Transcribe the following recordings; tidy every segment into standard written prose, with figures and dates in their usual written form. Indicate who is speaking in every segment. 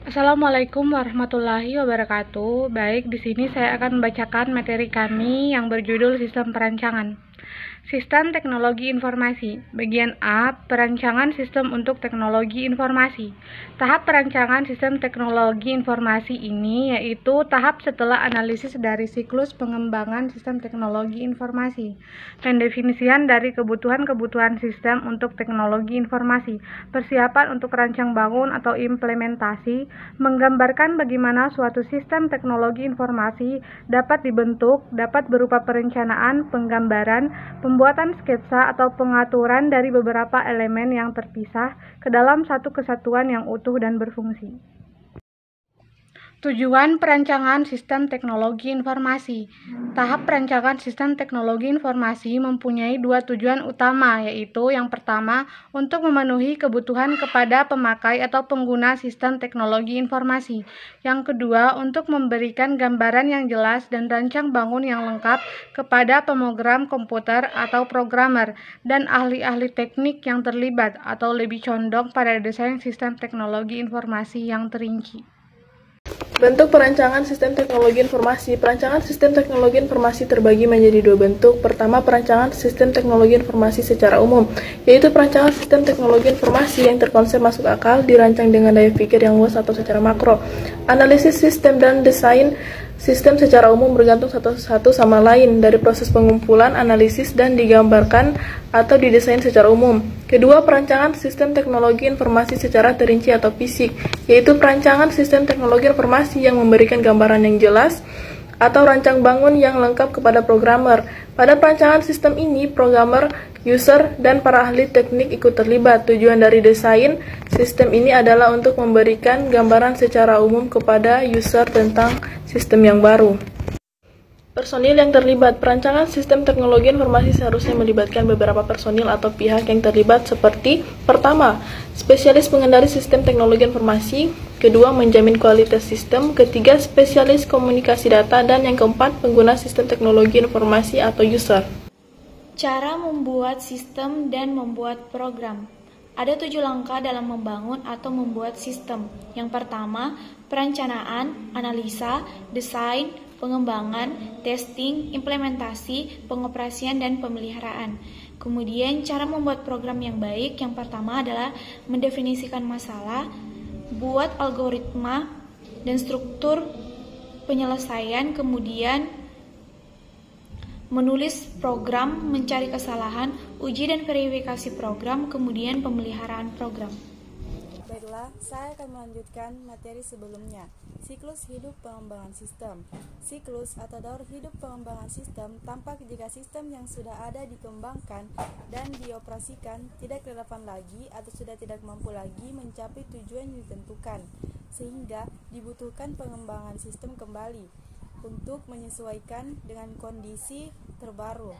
Speaker 1: Assalamualaikum warahmatullahi wabarakatuh. Baik, di sini saya akan membacakan materi kami yang berjudul Sistem Perancangan. Sistem Teknologi Informasi. Bagian A, perancangan sistem untuk teknologi informasi. Tahap perancangan sistem teknologi informasi ini yaitu tahap setelah analisis dari siklus pengembangan sistem teknologi informasi, pendefinisian dari kebutuhan-kebutuhan sistem untuk teknologi informasi, persiapan untuk rancang bangun atau implementasi, menggambarkan bagaimana suatu sistem teknologi informasi dapat dibentuk, dapat berupa perencanaan, penggambaran, pembuatan sketsa atau pengaturan dari beberapa elemen yang terpisah ke dalam satu kesatuan yang utuh dan berfungsi. Tujuan perancangan sistem teknologi informasi. Tahap perancangan sistem teknologi informasi mempunyai dua tujuan utama, yaitu yang pertama, untuk memenuhi kebutuhan kepada pemakai atau pengguna sistem teknologi informasi. Yang kedua, untuk memberikan gambaran yang jelas dan rancang bangun yang lengkap kepada pemogram komputer atau programmer dan ahli-ahli teknik yang terlibat, atau lebih condong pada desain sistem teknologi informasi yang terinci.
Speaker 2: Bentuk perancangan sistem teknologi informasi. Perancangan sistem teknologi informasi terbagi menjadi dua bentuk. Pertama, perancangan sistem teknologi informasi secara umum, yaitu perancangan sistem teknologi informasi yang terkonsep masuk akal, dirancang dengan daya pikir yang luas atau secara makro. Analisis sistem dan desain sistem secara umum bergantung satu sama lain dari proses pengumpulan, analisis, dan digambarkan atau didesain secara umum. Kedua, perancangan sistem teknologi informasi secara terinci atau fisik, yaitu perancangan sistem teknologi informasi yang memberikan gambaran yang jelas atau rancang bangun yang lengkap kepada programmer. Pada perancangan sistem ini, programmer, user, dan para ahli teknik ikut terlibat. Tujuan dari desain sistem ini adalah untuk memberikan gambaran secara umum kepada user tentang sistem yang baru. Personil yang terlibat. Perancangan sistem teknologi informasi seharusnya melibatkan beberapa personil atau pihak yang terlibat seperti: pertama, spesialis pengendali sistem teknologi informasi; kedua, menjamin kualitas sistem; ketiga, spesialis komunikasi data; dan yang keempat, pengguna sistem teknologi informasi atau user.
Speaker 3: Cara membuat sistem dan membuat program. Ada 7 langkah dalam membangun atau membuat sistem. Yang pertama, perencanaan, analisa, desain, pengembangan, testing, implementasi, pengoperasian, dan pemeliharaan. Kemudian, cara membuat program yang baik, yang pertama adalah mendefinisikan masalah, buat algoritma dan struktur penyelesaian, kemudian menulis program, mencari kesalahan, uji dan verifikasi program, kemudian pemeliharaan program.
Speaker 4: Baiklah, saya akan melanjutkan materi sebelumnya. Siklus hidup pengembangan sistem. Siklus atau daur hidup pengembangan sistem tampak jika sistem yang sudah ada dikembangkan dan dioperasikan tidak relevan lagi atau sudah tidak mampu lagi mencapai tujuan yang ditentukan, sehingga dibutuhkan pengembangan sistem kembali untuk menyesuaikan dengan kondisi terbaru.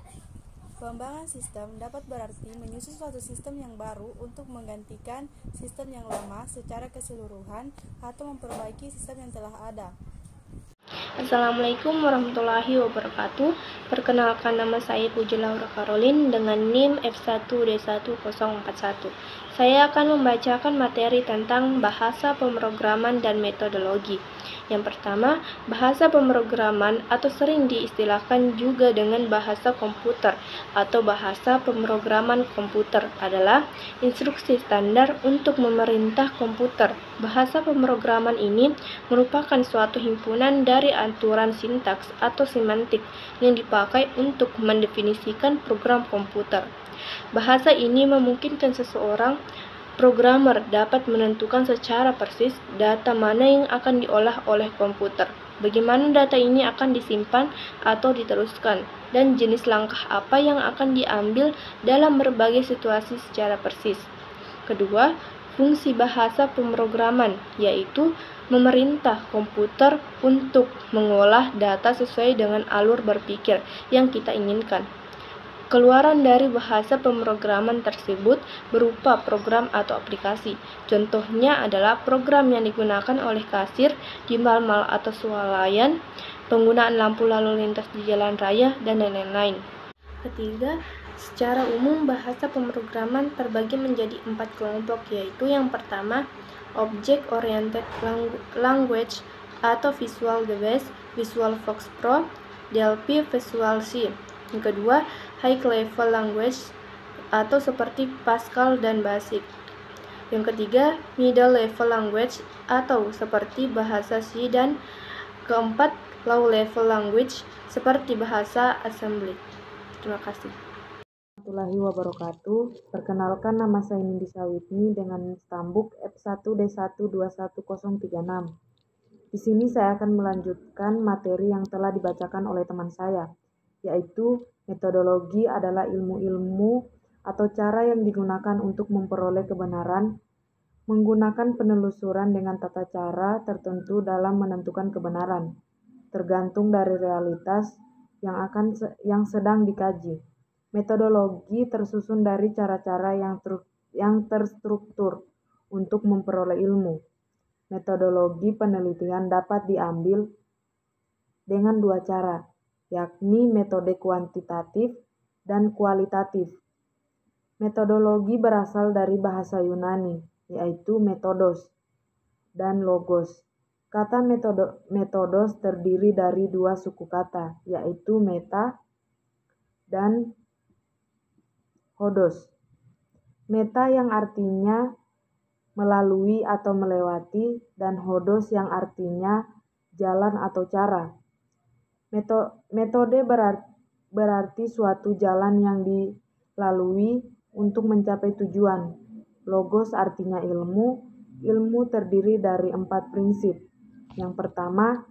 Speaker 4: Pengembangan sistem dapat berarti menyusun suatu sistem yang baru untuk menggantikan sistem yang lama secara keseluruhan atau memperbaiki sistem yang telah ada.
Speaker 5: Assalamualaikum warahmatullahi wabarakatuh. Perkenalkan, nama saya Puji Laura Caroline dengan NIM F1D1041. Saya akan membacakan materi tentang bahasa pemrograman dan metodologi. Yang pertama, bahasa pemrograman atau sering diistilahkan juga dengan bahasa komputer atau bahasa pemrograman komputer adalah instruksi standar untuk memerintah komputer. Bahasa pemrograman ini merupakan suatu himpunan dari aturan sintaks atau semantik yang dipakai untuk mendefinisikan program komputer. Bahasa ini memungkinkan seseorang programmer dapat menentukan secara persis data mana yang akan diolah oleh komputer, bagaimana data ini akan disimpan atau diteruskan, dan jenis langkah apa yang akan diambil dalam berbagai situasi secara persis. Kedua, fungsi bahasa pemrograman, yaitu memerintah komputer untuk mengolah data sesuai dengan alur berpikir yang kita inginkan. Keluaran dari bahasa pemrograman tersebut berupa program atau aplikasi. Contohnya adalah program yang digunakan oleh kasir di mal-mal atau swalayan, penggunaan lampu lalu lintas di jalan raya, dan lain-lain. Ketiga, secara umum bahasa pemrograman terbagi menjadi 4 kelompok, yaitu yang pertama, Object-Oriented Language atau Visual the Best, Visual Fox Pro, DLP Visual C. Yang kedua, High Level Language atau seperti Pascal dan Basic. Yang ketiga, Middle Level Language atau seperti bahasa C, dan keempat, Low Level Language seperti bahasa Assembly. Terima kasih.
Speaker 6: Warahmatullahi wabarakatuh. Perkenalkan, nama saya Nindi Sawitni dengan stambuk F1D1 21036. Di sini saya akan melanjutkan materi yang telah dibacakan oleh teman saya, yaitu metodologi adalah ilmu-ilmu atau cara yang digunakan untuk memperoleh kebenaran, menggunakan penelusuran dengan tata cara tertentu dalam menentukan kebenaran, tergantung dari realitas yang sedang dikaji. Metodologi tersusun dari cara-cara yang terstruktur untuk memperoleh ilmu. Metodologi penelitian dapat diambil dengan dua cara, yakni metode kuantitatif dan kualitatif. Metodologi berasal dari bahasa Yunani, yaitu metodos dan logos. Kata metodos terdiri dari dua suku kata, yaitu meta dan hodos. Meta yang artinya melalui atau melewati, dan hodos yang artinya jalan atau cara. Metode berarti suatu jalan yang dilalui untuk mencapai tujuan. Logos artinya ilmu. Ilmu terdiri dari 4 prinsip. Yang pertama,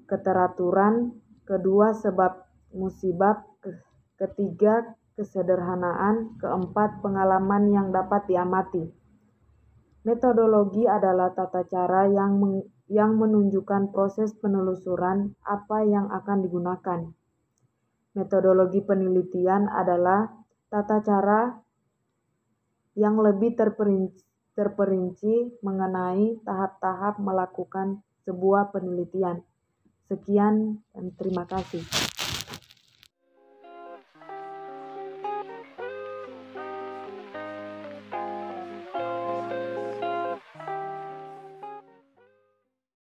Speaker 6: keteraturan. Kedua, sebab musibab. Ketiga, kesederhanaan. Keempat, pengalaman yang dapat diamati. Metodologi adalah tata cara yang menunjukkan proses penelusuran apa yang akan digunakan. Metodologi penelitian adalah tata cara yang lebih terperinci mengenai tahap-tahap melakukan sebuah penelitian. Sekian dan terima kasih.